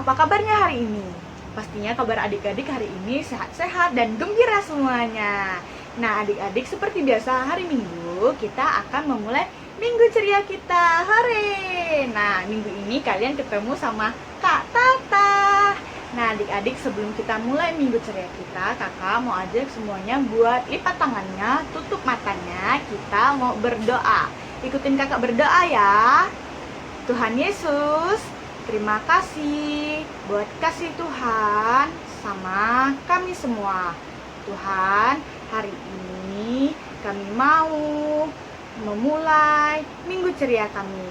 apa kabarnya hari ini? Pastinya kabar adik-adik hari ini sehat-sehat dan gembira semuanya. Nah, adik-adik seperti biasa hari Minggu kita akan memulai Minggu ceria kita. Hore! Nah, minggu ini kalian ketemu sama Kak Tata. Nah, adik-adik sebelum kita mulai Minggu ceria kita, kakak mau ajak semuanya buat lipat tangannya, tutup matanya, kita mau berdoa. Ikutin kakak berdoa ya. Tuhan Yesus, terima kasih buat kasih Tuhan sama kami semua. Tuhan, hari ini kami mau memulai minggu ceria kami.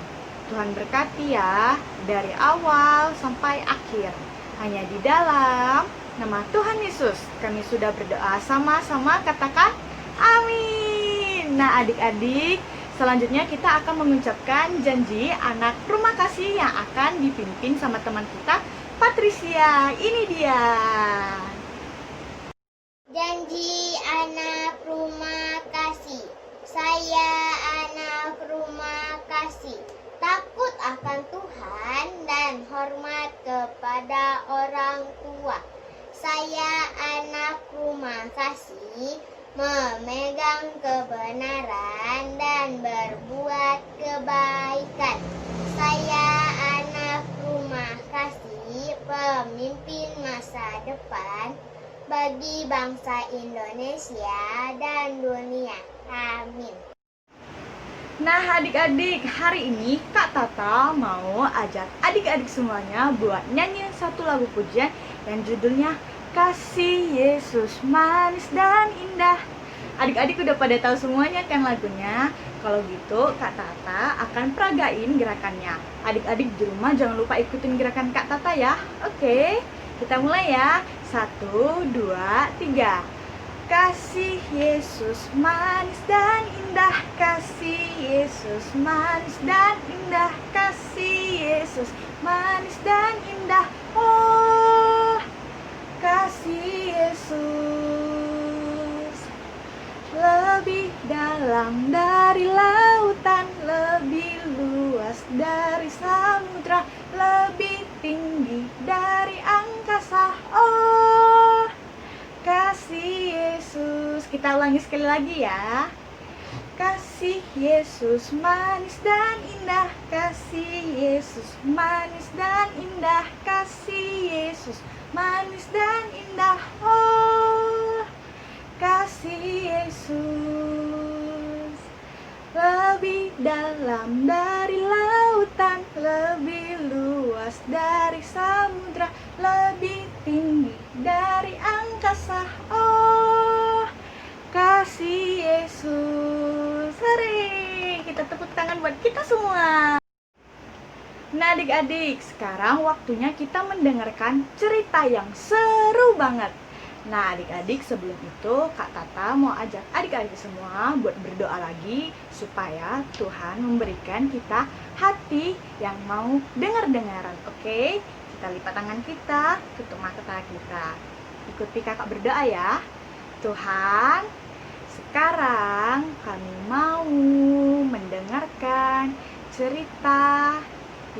Tuhan berkati ya, dari awal sampai akhir. Hanya di dalam nama Tuhan Yesus kami sudah berdoa, sama-sama katakan amin. Nah, adik-adik, selanjutnya kita akan mengucapkan janji anak rumah kasih yang akan dipimpin sama teman kita, Patricia. Ini dia. Janji anak rumah kasih. Saya anak rumah kasih. Takut akan Tuhan dan hormat kepada orang tua. Saya anak rumah kasih, memegang kebenaran dan berbuat kebaikan. Saya anak rumah kasih, pemimpin masa depan bagi bangsa Indonesia dan dunia. Amin. Nah, adik-adik, hari ini Kak Tata mau ajak adik-adik semuanya buat nyanyi satu lagu pujian yang judulnya Kasih Yesus Manis dan Indah. Adik-adik udah pada tahu semuanya kan lagunya? Kalau gitu Kak Tata akan peragain gerakannya. Adik-adik di rumah jangan lupa ikutin gerakan Kak Tata ya. Oke, kita mulai ya. 1, 2, 3. Kasih Yesus manis dan indah, kasih Yesus manis dan indah, kasih Yesus manis dan indah. Oh, kasih Yesus lebih dalam dari lautan, lebih luas dari samudra, lebih tinggi dari angkasa. Oh, kasih Yesus. Kita ulangi sekali lagi ya. Kasih Yesus manis dan indah, kasih Yesus manis dan indah, kasih Yesus manis dan indah. Oh, kasih Yesus lebih dalam dari lautan, lebih luas dari samudra, lebih tinggi dari angkasa. Oh, kasih Yesus. Hari kita tepuk tangan buat kita semua. Nah, adik-adik, sekarang waktunya kita mendengarkan cerita yang seru banget. Nah, adik-adik, sebelum itu Kak Tata mau ajak adik-adik semua buat berdoa lagi supaya Tuhan memberikan kita hati yang mau dengar-dengaran. Oke? Kita lipat tangan kita, tutup mata kita. Ikuti kakak berdoa ya. Tuhan, sekarang kami mau mendengarkan cerita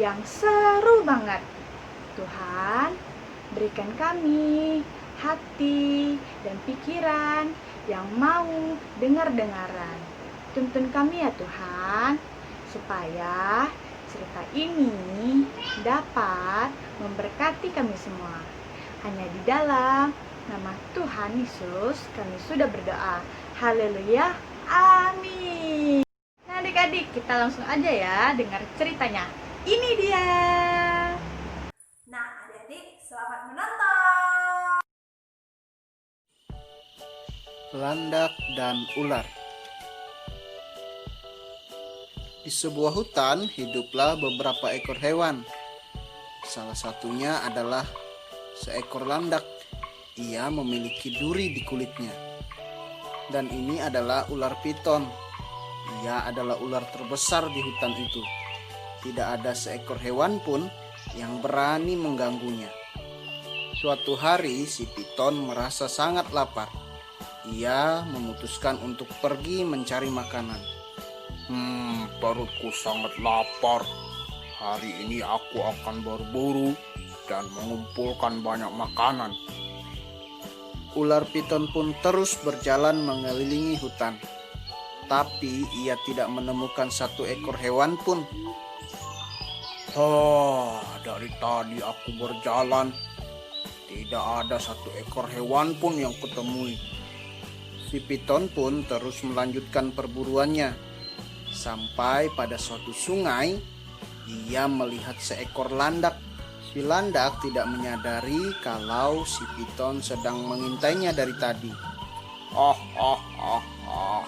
yang seru banget. Tuhan, berikan kami hati dan pikiran yang mau dengar-dengaran. Tuntun kami ya Tuhan, supaya cerita ini dapat memberkati kami semua. Hanya di dalam nama Tuhan Yesus kami sudah berdoa. Haleluya, amin. Nah, adik-adik, kita langsung aja ya dengar ceritanya. Ini dia. Nah, adik-adik, selamat menonton. Landak dan ular. Di sebuah hutan hiduplah beberapa ekor hewan. Salah satunya adalah seekor landak. Ia memiliki duri di kulitnya. Dan ini adalah ular piton. Ia adalah ular terbesar di hutan itu. Tidak ada seekor hewan pun yang berani mengganggunya. Suatu hari si piton merasa sangat lapar. Ia memutuskan untuk pergi mencari makanan. Perutku sangat lapar. Hari ini aku akan berburu dan mengumpulkan banyak makanan. Ular piton pun terus berjalan mengelilingi hutan. Tapi ia tidak menemukan satu ekor hewan pun. Dari tadi aku berjalan, tidak ada satu ekor hewan pun yang kutemui. Si piton pun terus melanjutkan perburuannya. Sampai pada suatu sungai, ia melihat seekor landak. Si landak tidak menyadari kalau si piton sedang mengintainya dari tadi.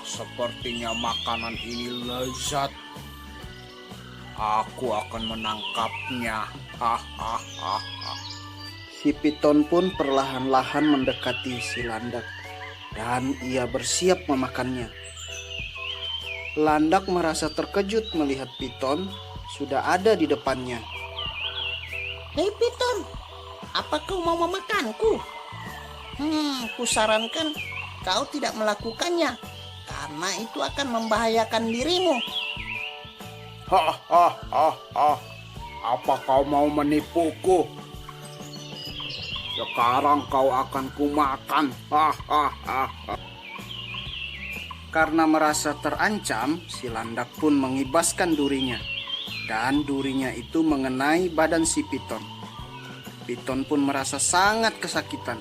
Sepertinya makanan ini lezat. Aku akan menangkapnya. Si piton pun perlahan-lahan mendekati si landak dan ia bersiap memakannya. Landak merasa terkejut melihat piton sudah ada di depannya. Hei piton, apa kau mau memakanku? Kusarankan kau tidak melakukannya, karena itu akan membahayakan dirimu. Apa kau mau menipuku? Sekarang kau akan kumakan. Karena merasa terancam, si landak pun mengibaskan durinya. Dan durinya itu mengenai badan si piton. Piton pun merasa sangat kesakitan.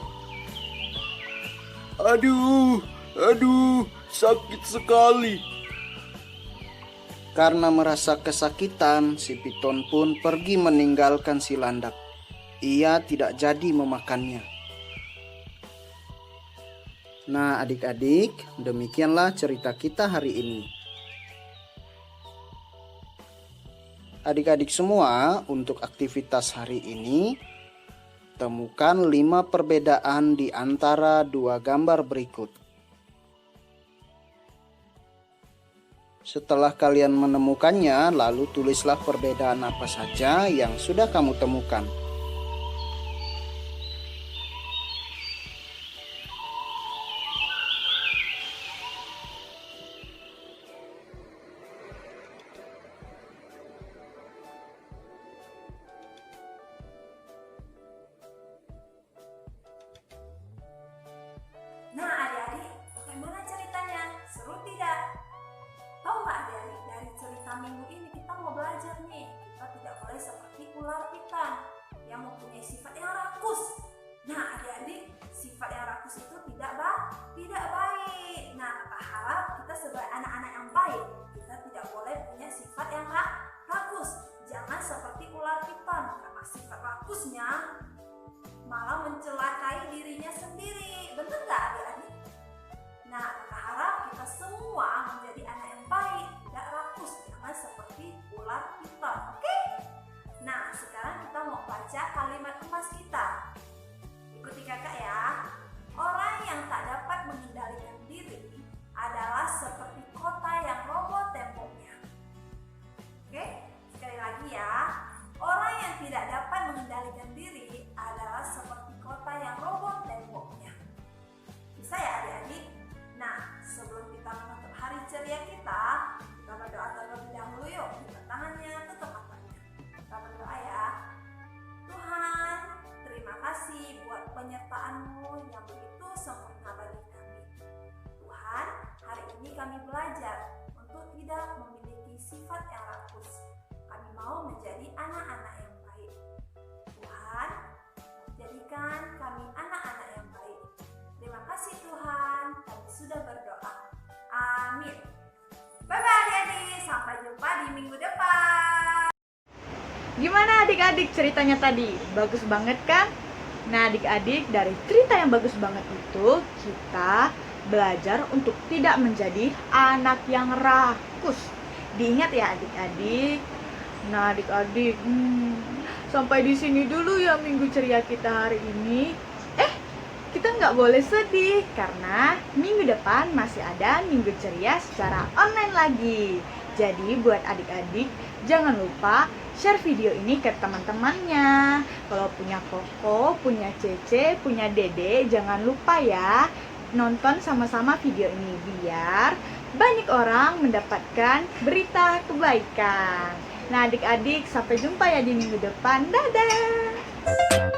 Aduh, sakit sekali. Karena merasa kesakitan, si piton pun pergi meninggalkan si landak. Ia tidak jadi memakannya. Nah, adik-adik, demikianlah cerita kita hari ini. Adik-adik semua, untuk aktivitas hari ini, temukan 5 perbedaan di antara 2 gambar berikut. Setelah kalian menemukannya, lalu tulislah perbedaan apa saja yang sudah kamu temukan. Nah adik-adik, bagaimana ceritanya? Seru tidak? Tahu nggak adik-adik, dari cerita minggu ini kita mau belajar nih. Kita tidak boleh seperti ular piton yang mempunyai sifat yang rakus. Nah adik-adik, sifat yang rakus itu tidak baik. Nah kita harap kita sebagai anak-anak yang baik, kita tidak boleh punya sifat yang rakus. Jangan seperti ular piton, karena sifat rakusnya malah mencelakai dirinya sendiri. Betul nggak adik-adik? Nah, kita harap kita semua menjadi anak yang baik, tidak rakus, jangan seperti ular piton. Oke? Nah, sekarang kita mau baca kalimat emas kita. Ikuti kakak ya. Orang yang tak dapat mengendalikan diri adalah seperti kota yang roboh temboknya. Oke? Sekali lagi ya. Orang yang tidak dapat mengendalikan diri adalah seperti kota yang roboh temboknya. Bisa ya adik-adik? Nah, sebelum kita menutup hari ceria kita berdoa terlebih dahulu yuk. Buka tangannya, tutup matanya. Kita berdoa ya. Tuhan, terima kasih buat penyertaan-Mu yang begitu sempurna bagi kami. Tuhan, hari ini kami belajar untuk tidak memiliki sifat yang rakus. Kami mau menjadi anak-anak yang baik. Tuhan, jadikan kami anak-anak yang baik. Terima kasih Tuhan, kami sudah berdoa. Amin. Bye-bye adik-adik, sampai jumpa di minggu depan. Gimana adik-adik ceritanya tadi? Bagus banget kan? Nah adik-adik, dari cerita yang bagus banget itu, kita belajar untuk tidak menjadi anak yang rakus. Diingat ya adik-adik. Nah adik-adik, sampai di sini dulu ya minggu ceria kita hari ini. Kita nggak boleh sedih karena minggu depan masih ada minggu ceria secara online lagi. Jadi buat adik-adik jangan lupa share video ini ke teman-temannya. Kalau punya Koko, punya Cece, punya Dede, jangan lupa ya nonton sama-sama video ini biar banyak orang mendapatkan berita kebaikan. Nah adik-adik, sampai jumpa ya di minggu depan. Dadah! Tuhan.